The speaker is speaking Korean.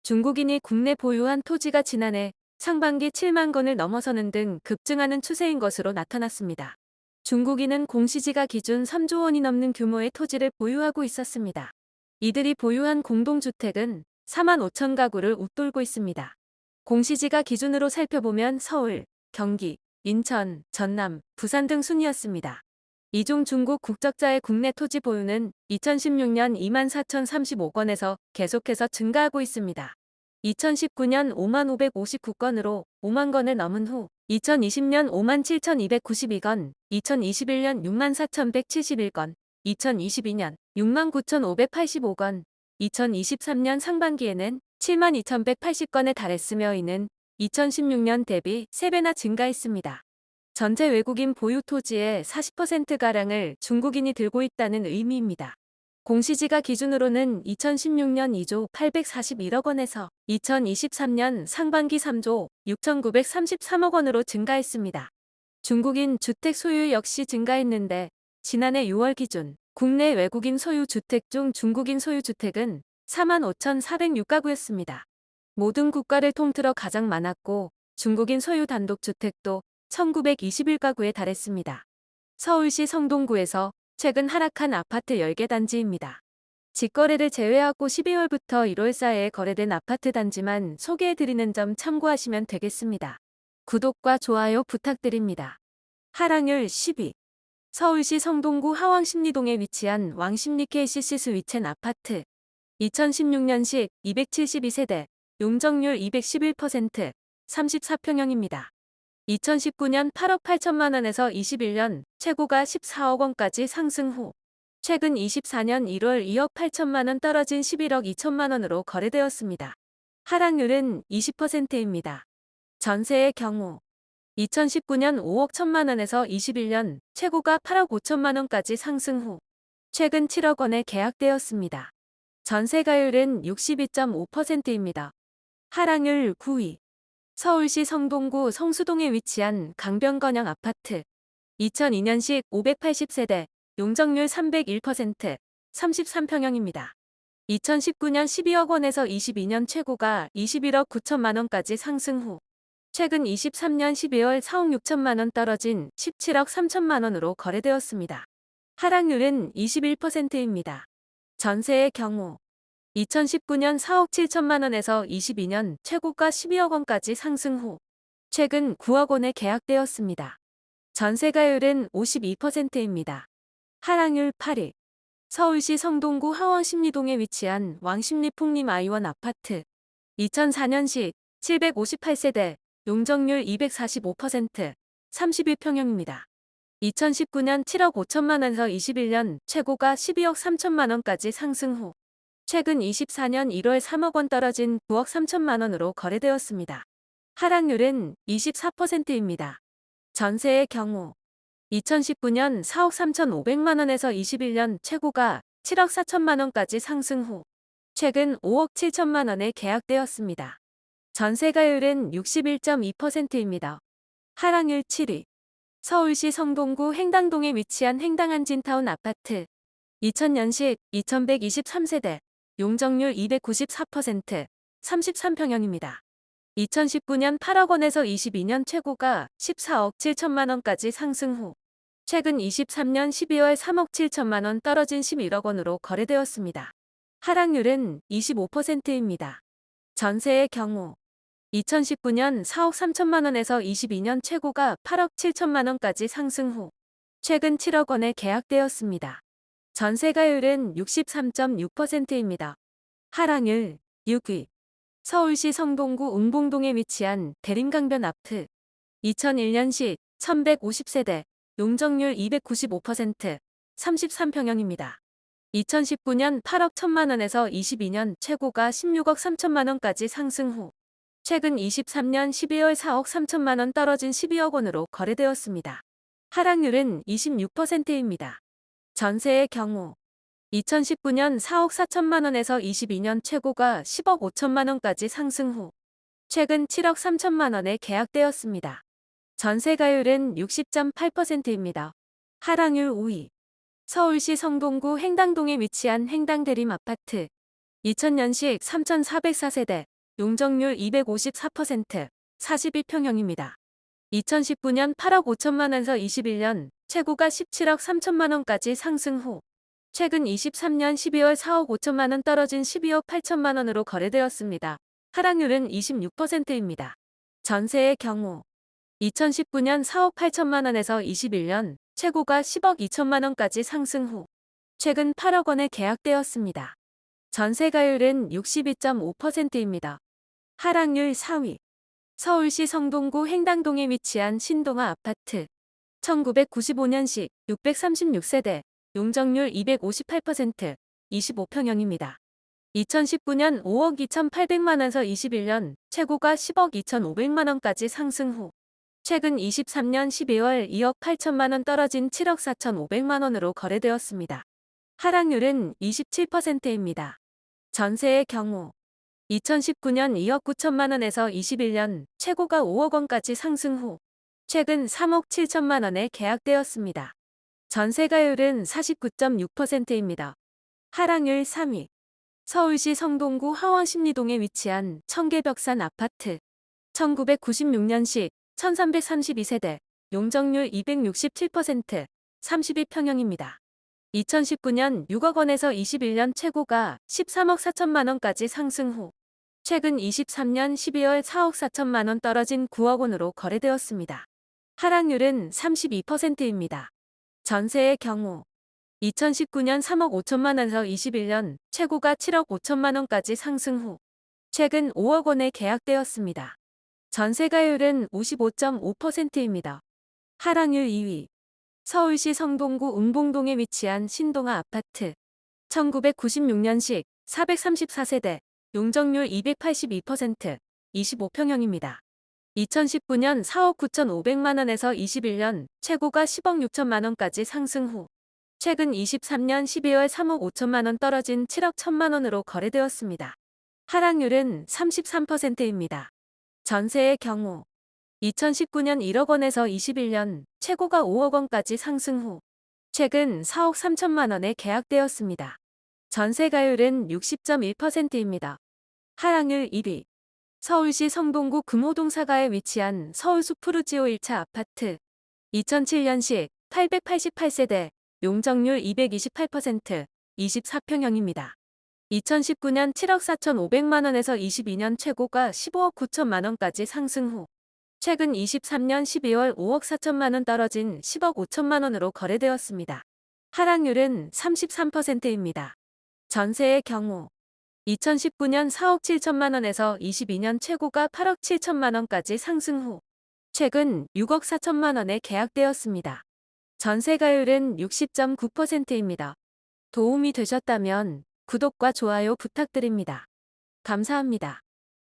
중국인이 국내 보유한 토지가 지난해 상반기 7만 건을 넘어서는 등 급증하는 추세인 것으로 나타났습니다. 중국인은 공시지가 기준 3조 원이 넘는 규모의 토지를 보유하고 있었습니다. 이들이 보유한 공동주택은 4만 5천 가구를 웃돌고 있습니다. 공시지가 기준으로 살펴보면 서울, 경기, 인천, 전남, 부산 등 순이었습니다. 이중 중국 국적자의 국내 토지 보유는 2016년 24,035건에서 계속해서 증가하고 있습니다. 2019년 5만 559건으로 5만 건을 넘은 후 2020년 5만 7,292건, 2021년 6만 4,171건, 2022년 6만 9,585건, 2023년 상반기에는 7만 2,180건에 달했으며 이는 2016년 대비 3배나 증가했습니다. 전체 외국인 보유 토지의 40%가량을 중국인이 들고 있다는 의미입니다. 공시지가 기준으로는 2016년 2조 841억 원에서 2023년 상반기 3조 6,933억 원으로 증가했습니다. 중국인 주택 소유 역시 증가했는데 지난해 6월 기준 국내 외국인 소유 주택 중 중국인 소유 주택은 4만 5,406가구였습니다. 모든 국가를 통틀어 가장 많았고 중국인 소유 단독주택도 1,921가구에 달했습니다. 서울시 성동구에서 최근 하락한 아파트 10개 단지입니다. 직거래를 제외하고 12월부터 1월 사이에 거래된 아파트 단지만 소개해드리는 점 참고하시면 되겠습니다. 구독과 좋아요 부탁드립니다. 하락률 10위. 서울시 성동구 하왕십리동에 위치한 왕십리 KCC 스위첸 아파트. 2016년식 272세대, 용적률 211%, 34평형입니다. 2019년 8억 8천만 원에서 21년 최고가 14억 원까지 상승 후 최근 24년 1월 2억 8천만 원 떨어진 11억 2천만 원으로 거래되었습니다. 하락률은 20%입니다. 전세의 경우 2019년 5억 1천만 원에서 21년 최고가 8억 5천만 원까지 상승 후 최근 7억 원에 계약되었습니다. 전세가율은 62.5%입니다. 하락률 9위. 서울시 성동구 성수동에 위치한 강변건영 아파트. 2002년식 580세대, 용적률 301%, 33평형입니다. 2019년 12억 원에서 22년 최고가 21억 9천만 원까지 상승 후 최근 23년 12월 4억 6천만 원 떨어진 17억 3천만 원으로 거래되었습니다. 하락률은 21%입니다. 전세의 경우 2019년 4억 7천만 원에서 22년 최고가 12억 원까지 상승 후 최근 9억 원에 계약되었습니다. 전세가율은 52%입니다. 하락률 8위. 서울시 성동구 하왕십리동에 위치한 왕십리 풍림 아이원 아파트. 2004년식 758세대, 용적률 245%, 31평형입니다. 2019년 7억 5천만 원에서 21년 최고가 12억 3천만 원까지 상승 후 최근 24년 1월 3억 원 떨어진 9억 3천만 원으로 거래되었습니다. 하락률은 24%입니다. 전세의 경우 2019년 4억 3,500만 원에서 21년 최고가 7억 4천만 원까지 상승 후 최근 5억 7천만 원에 계약되었습니다. 전세가율은 61.2%입니다. 하락률 7위. 서울시 성동구 행당동에 위치한 행당한진타운 아파트. 2000년식 2123세대, 용적률 294%, 33평형입니다. 2019년 8억 원에서 22년 최고가 14억 7천만 원까지 상승 후 최근 23년 12월 3억 7천만 원 떨어진 11억 원으로 거래되었습니다. 하락률은 25%입니다. 전세의 경우 2019년 4억 3천만 원에서 22년 최고가 8억 7천만 원까지 상승 후 최근 7억 원에 계약되었습니다. 전세가율은 63.6%입니다. 하락률 6위. 서울시 성동구 웅봉동에 위치한 대림강변 아트. 2001년식 1150세대, 용적률 295%, 33평형입니다. 2019년 8억 1천만 원에서 22년 최고가 16억 3천만 원까지 상승 후 최근 23년 12월 4억 3천만 원 떨어진 12억 원으로 거래되었습니다. 하락률은 26%입니다. 전세의 경우 2019년 4억 4천만 원에서 22년 최고가 10억 5천만 원까지 상승 후 최근 7억 3천만 원에 계약되었습니다. 전세가율은 60.8%입니다. 하락률 5위. 서울시 성동구 행당동에 위치한 행당대림 아파트. 2000년식 3,404세대, 용적률 254%, 42평형입니다. 2019년 8억 5천만 원에서 21년 최고가 17억 3천만 원까지 상승 후 최근 23년 12월 4억 5천만 원 떨어진 12억 8천만 원으로 거래되었습니다. 하락률은 26%입니다. 전세의 경우 2019년 4억 8천만 원에서 21년 최고가 10억 2천만 원까지 상승 후 최근 8억 원에 계약되었습니다. 전세가율은 62.5%입니다. 하락률 4위. 서울시 성동구 행당동에 위치한 신동아 아파트. 1995년식 636세대, 용적률 258%, 25평형입니다. 2019년 5억 2,800만 원에서 21년 최고가 10억 2,500만 원까지 상승 후 최근 23년 12월 2억 8천만 원 떨어진 7억 4,500만 원으로 거래되었습니다. 하락률은 27%입니다. 전세의 경우 2019년 2억 9천만 원에서 21년 최고가 5억 원까지 상승 후 최근 3억 7천만 원에 계약되었습니다. 전세가율은 49.6%입니다. 하락률 3위. 서울시 성동구 하원십리동에 위치한 청계벽산 아파트. 1996년식 1332세대, 용적률 267%, 32평형입니다. 2019년 6억 원에서 21년 최고가 13억 4천만 원까지 상승 후 최근 23년 12월 4억 4천만 원 떨어진 9억 원으로 거래되었습니다. 하락률은 32%입니다. 전세의 경우 2019년 3억 5천만 원에서 21년 최고가 7억 5천만 원까지 상승 후 최근 5억 원에 계약되었습니다. 전세가율은 55.5%입니다. 하락률 2위. 서울시 성동구 은봉동에 위치한 신동아 아파트. 1996년식 434세대, 용적률 282%, 25평형입니다. 2019년 4억 9,500만 원에서 21년 최고가 10억 6천만 원까지 상승 후 최근 23년 12월 3억 5천만 원 떨어진 7억 1천만 원으로 거래되었습니다. 하락률은 33%입니다. 전세의 경우 2019년 1억 원에서 21년 최고가 5억 원까지 상승 후 최근 4억 3천만 원에 계약되었습니다. 전세가율은 60.1%입니다. 하락률 1위. 서울시 성동구 금호동 사가에 위치한 서울숲 푸르지오 1차 아파트. 2007년식 888세대, 용적률 228%, 24평형입니다. 2019년 7억 4,500만 원에서 22년 최고가 15억 9천만 원까지 상승 후 최근 23년 12월 5억 4천만 원 떨어진 10억 5천만 원으로 거래되었습니다. 하락률은 33%입니다. 전세의 경우 2019년 4억 7천만 원에서 22년 최고가 8억 7천만 원까지 상승 후 최근 6억 4천만 원에 계약되었습니다. 전세가율은 60.9%입니다. 도움이 되셨다면 구독과 좋아요 부탁드립니다. 감사합니다.